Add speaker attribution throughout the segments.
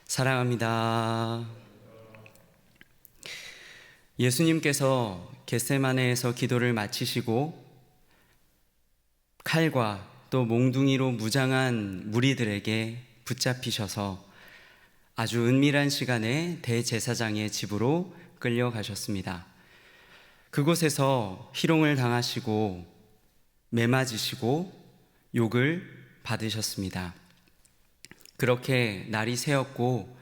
Speaker 1: 사랑합니다. 예수님께서 겟세마네에서 기도를 마치시고 칼과 또 몽둥이로 무장한 무리들에게 붙잡히셔서 아주 은밀한 시간에 대제사장의 집으로 끌려가셨습니다. 그곳에서 희롱을 당하시고 매맞으시고 욕을 받으셨습니다. 그렇게 날이 새었고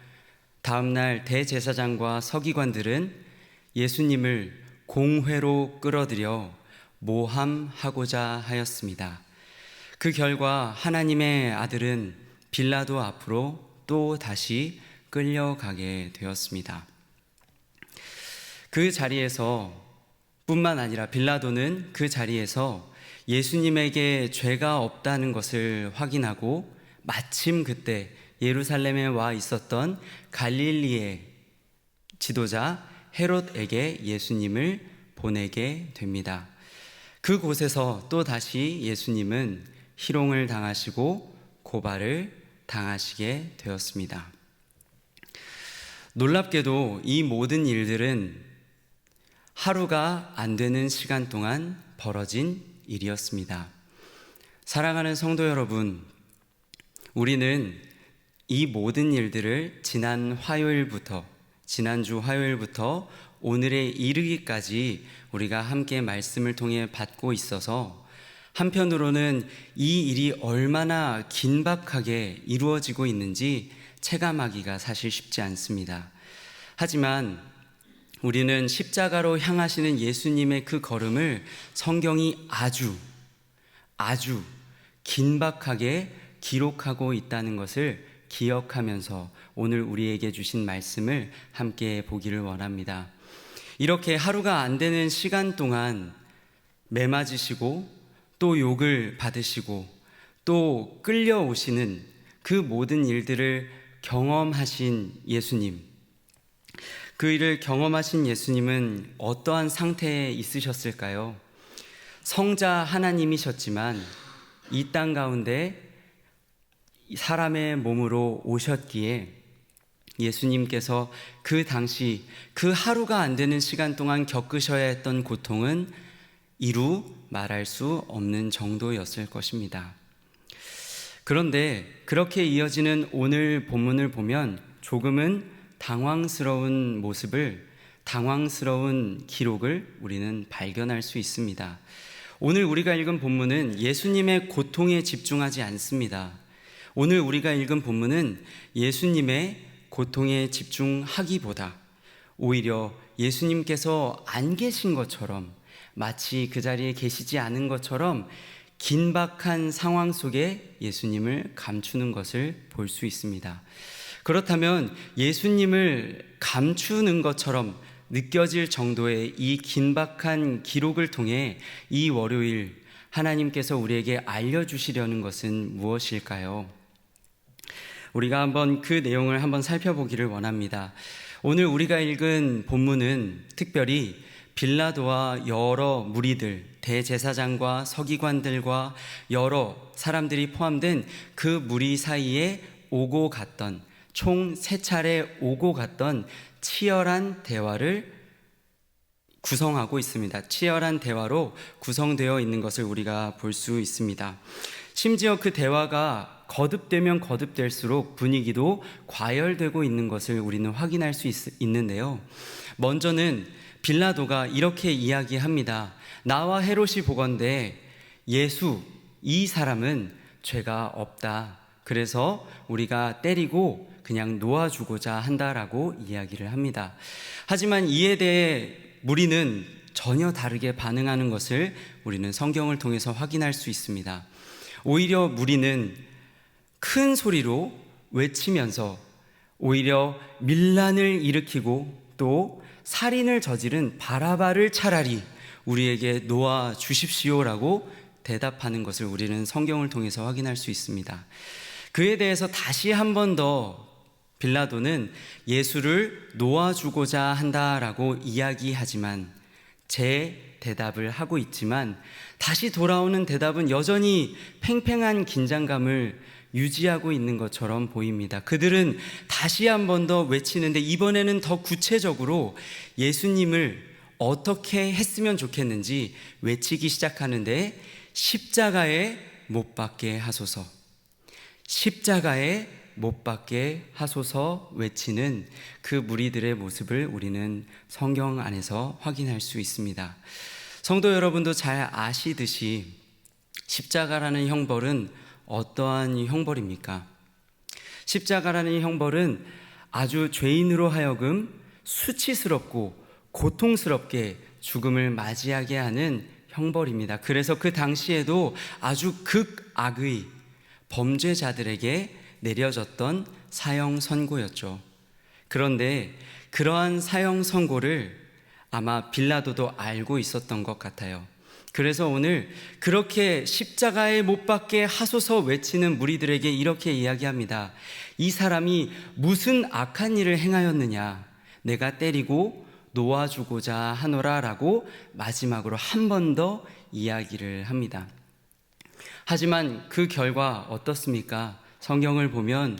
Speaker 1: 다음날 대제사장과 서기관들은 예수님을 공회로 끌어들여 모함하고자 하였습니다. 그 결과 하나님의 아들은 빌라도 앞으로 또 다시 끌려가게 되었습니다. 그 자리에서 뿐만 아니라 빌라도는 그 자리에서 예수님에게 죄가 없다는 것을 확인하고 마침 그때 예루살렘에 와 있었던 갈릴리의 지도자 헤롯에게 예수님을 보내게 됩니다. 그곳에서 또 다시 예수님은 희롱을 당하시고 고발을 당하시게 되었습니다. 놀랍게도 이 모든 일들은 하루가 안 되는 시간 동안 벌어진 일이었습니다. 사랑하는 성도 여러분, 우리는 이 모든 일들을 지난주 화요일부터 오늘에 이르기까지 우리가 함께 말씀을 통해 받고 있어서 한편으로는 이 일이 얼마나 긴박하게 이루어지고 있는지 체감하기가 사실 쉽지 않습니다. 하지만 우리는 십자가로 향하시는 예수님의 그 걸음을 성경이 아주 긴박하게 기록하고 있다는 것을 기억하면서 오늘 우리에게 주신 말씀을 함께 보기를 원합니다. 이렇게 하루가 안 되는 시간 동안 매맞으시고 또 욕을 받으시고 또 끌려오시는 그 모든 일들을 경험하신 예수님, 그 일을 경험하신 예수님은 어떠한 상태에 있으셨을까요? 성자 하나님이셨지만 이 땅 가운데 사람의 몸으로 오셨기에 예수님께서 그 당시 그 하루가 안 되는 시간 동안 겪으셔야 했던 고통은 이루 말할 수 없는 정도였을 것입니다. 그런데 그렇게 이어지는 오늘 본문을 보면 조금은 당황스러운 기록을 우리는 발견할 수 있습니다. 오늘 우리가 읽은 본문은 예수님의 고통에 집중하지 않습니다. 오늘 우리가 읽은 본문은 예수님의 고통에 집중하기보다 오히려 예수님께서 안 계신 것처럼, 마치 그 자리에 계시지 않은 것처럼 긴박한 상황 속에 예수님을 감추는 것을 볼 수 있습니다. 그렇다면 예수님을 감추는 것처럼 느껴질 정도의 이 긴박한 기록을 통해 이 월요일 하나님께서 우리에게 알려주시려는 것은 무엇일까요? 우리가 한번 그 내용을 한번 살펴보기를 원합니다. 오늘 우리가 읽은 본문은 특별히 빌라도와 여러 무리들, 대제사장과 서기관들과 여러 사람들이 포함된 그 무리 사이에 오고 갔던, 총 3차례 오고 갔던 치열한 대화를 구성하고 있습니다. 치열한 대화로 구성되어 있는 것을 우리가 볼 수 있습니다. 심지어 그 대화가 거듭되면 거듭될수록 분위기도 과열되고 있는 것을 우리는 확인할 수 있는데요. 먼저는 빌라도가 이렇게 이야기합니다. 나와 헤롯이 보건대 예수, 이 사람은 죄가 없다. 그래서 우리가 때리고 그냥 놓아주고자 한다라고 이야기를 합니다. 하지만 이에 대해 무리는 전혀 다르게 반응하는 것을 우리는 성경을 통해서 확인할 수 있습니다. 오히려 무리는 큰 소리로 외치면서 오히려 밀란을 일으키고 또 살인을 저지른 바라바를 차라리 우리에게 놓아 주십시오라고 대답하는 것을 우리는 성경을 통해서 확인할 수 있습니다. 그에 대해서 다시 한 번 더 빌라도는 예수를 놓아주고자 한다라고 이야기하지만 제 대답을 하고 있지만 다시 돌아오는 대답은 여전히 팽팽한 긴장감을 유지하고 있는 것처럼 보입니다. 그들은 다시 한 번 더 외치는데 이번에는 더 구체적으로 예수님을 어떻게 했으면 좋겠는지 외치기 시작하는데 십자가에 못 박게 하소서, 십자가에 못 박게 하소서 외치는 그 무리들의 모습을 우리는 성경 안에서 확인할 수 있습니다. 성도 여러분도 잘 아시듯이 십자가라는 형벌은 어떠한 형벌입니까? 십자가라는 형벌은 아주 죄인으로 하여금 수치스럽고 고통스럽게 죽음을 맞이하게 하는 형벌입니다. 그래서 그 당시에도 아주 극악의 범죄자들에게 내려졌던 사형 선고였죠. 그런데 그러한 사형 선고를 아마 빌라도도 알고 있었던 것 같아요. 그래서 오늘 그렇게 십자가에 못 박게 하소서 외치는 무리들에게 이렇게 이야기합니다. 이 사람이 무슨 악한 일을 행하였느냐, 내가 때리고 놓아주고자 하노라 라고 마지막으로 한 번 더 이야기를 합니다. 하지만 그 결과 어떻습니까? 성경을 보면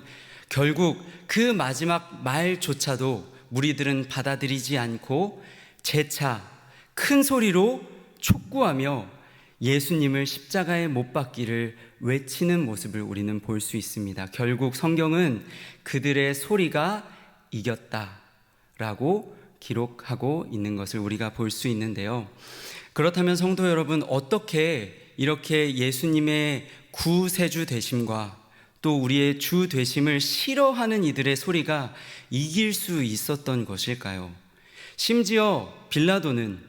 Speaker 1: 결국 그 마지막 말조차도 무리들은 받아들이지 않고 재차 큰 소리로 촉구하며 예수님을 십자가에 못 박기를 외치는 모습을 우리는 볼 수 있습니다. 결국 성경은 그들의 소리가 이겼다라고 기록하고 있는 것을 우리가 볼 수 있는데요. 그렇다면 성도 여러분, 어떻게 이렇게 예수님의 구세주 되심과 또 우리의 주 되심을 싫어하는 이들의 소리가 이길 수 있었던 것일까요? 심지어 빌라도는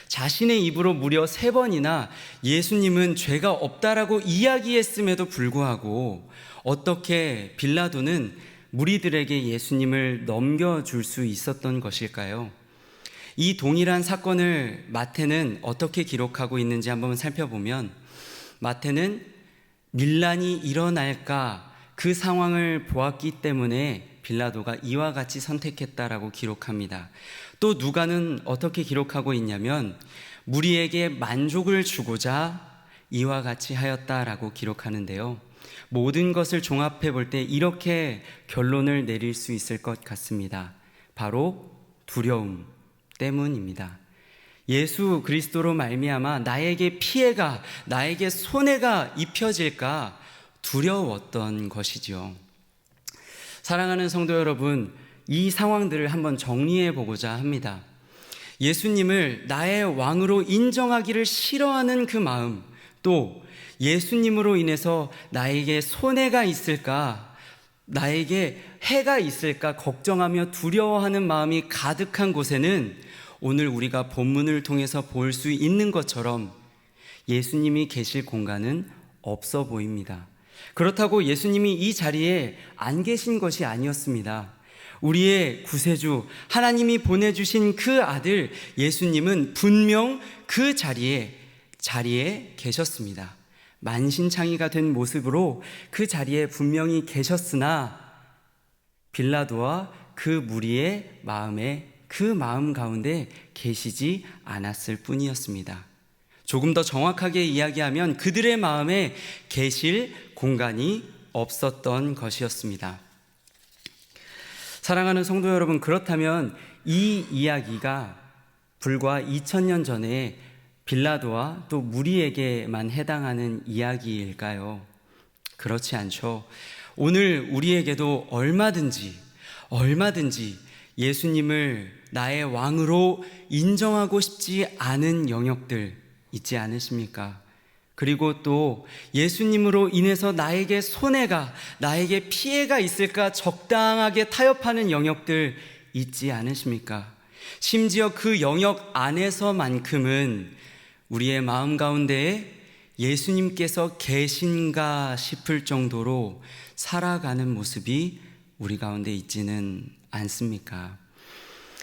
Speaker 1: 자신의 입으로 무려 3번이나 예수님은 죄가 없다라고 이야기했음에도 불구하고 어떻게 빌라도는 무리들에게 예수님을 넘겨줄 수 있었던 것일까요? 이 동일한 사건을 마태는 어떻게 기록하고 있는지 한번 살펴보면 마태는 밀란이 일어날까 그 상황을 보았기 때문에 빌라도가 이와 같이 선택했다라고 기록합니다. 또 누가는 어떻게 기록하고 있냐면 무리에게 만족을 주고자 이와 같이 하였다라고 기록하는데요. 모든 것을 종합해 볼 때 이렇게 결론을 내릴 수 있을 것 같습니다. 바로 두려움 때문입니다. 예수 그리스도로 말미암아 나에게 피해가, 나에게 손해가 입혀질까 두려웠던 것이지요. 사랑하는 성도 여러분, 이 상황들을 한번 정리해 보고자 합니다. 예수님을 나의 왕으로 인정하기를 싫어하는 그 마음, 또 예수님으로 인해서 나에게 손해가 있을까, 나에게 해가 있을까 걱정하며 두려워하는 마음이 가득한 곳에는 오늘 우리가 본문을 통해서 볼 수 있는 것처럼 예수님이 계실 공간은 없어 보입니다. 그렇다고 예수님이 이 자리에 안 계신 것이 아니었습니다. 우리의 구세주 하나님이 보내주신 그 아들 예수님은 분명 그 자리에 계셨습니다. 만신창이가 된 모습으로 그 자리에 분명히 계셨으나 빌라도와 그 무리의 마음에 그 마음 가운데 계시지 않았을 뿐이었습니다. 조금 더 정확하게 이야기하면 그들의 마음에 계실 공간이 없었던 것이었습니다. 사랑하는 성도 여러분, 그렇다면 이 이야기가 불과 2000년 전에 빌라도와 또 무리에게만 해당하는 이야기일까요? 그렇지 않죠. 오늘 우리에게도 얼마든지 예수님을 나의 왕으로 인정하고 싶지 않은 영역들 있지 않으십니까? 그리고 또 예수님으로 인해서 나에게 손해가, 나에게 피해가 있을까 적당하게 타협하는 영역들 있지 않으십니까? 심지어 그 영역 안에서만큼은 우리의 마음 가운데에 예수님께서 계신가 싶을 정도로 살아가는 모습이 우리 가운데 있지는 않습니까?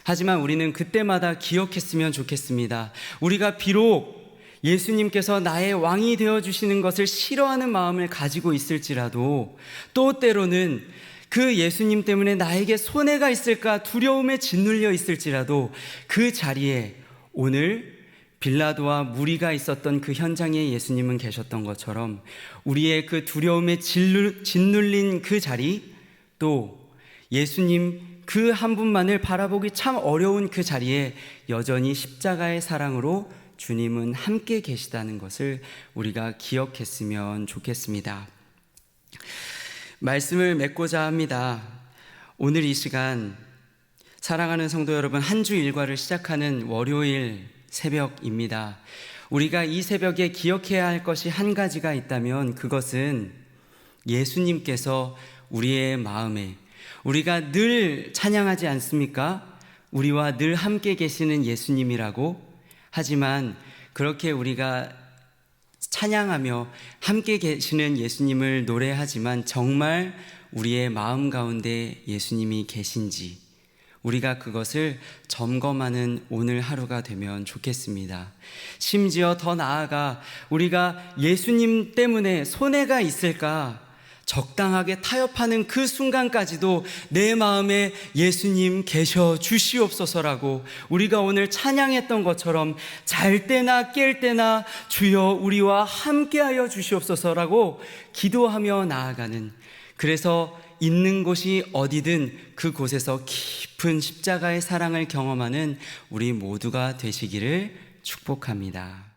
Speaker 1: 하지만 우리는 그때마다 기억했으면 좋겠습니다. 우리가 비록 예수님께서 나의 왕이 되어주시는 것을 싫어하는 마음을 가지고 있을지라도 또 때로는 그 예수님 때문에 나에게 손해가 있을까 두려움에 짓눌려 있을지라도 그 자리에 오늘 빌라도와 무리가 있었던 그 현장에 예수님은 계셨던 것처럼 우리의 그 두려움에 짓눌린 그 자리, 또 예수님 그 한 분만을 바라보기 참 어려운 그 자리에 여전히 십자가의 사랑으로 주님은 함께 계시다는 것을 우리가 기억했으면 좋겠습니다. 말씀을 맺고자 합니다. 오늘 이 시간 사랑하는 성도 여러분, 한 주 일과를 시작하는 월요일 새벽입니다. 우리가 이 새벽에 기억해야 할 것이 한 가지가 있다면 그것은 예수님께서 우리의 마음에, 우리가 늘 찬양하지 않습니까? 우리와 늘 함께 계시는 예수님이라고. 하지만 그렇게 우리가 찬양하며 함께 계시는 예수님을 노래하지만 정말 우리의 마음 가운데 예수님이 계신지 우리가 그것을 점검하는 오늘 하루가 되면 좋겠습니다. 심지어 더 나아가 우리가 예수님 때문에 손해가 있을까 적당하게 타협하는 그 순간까지도 내 마음에 예수님 계셔 주시옵소서라고 우리가 오늘 찬양했던 것처럼 잘 때나 깰 때나 주여 우리와 함께하여 주시옵소서라고 기도하며 나아가는, 그래서 있는 곳이 어디든 그곳에서 깊은 십자가의 사랑을 경험하는 우리 모두가 되시기를 축복합니다.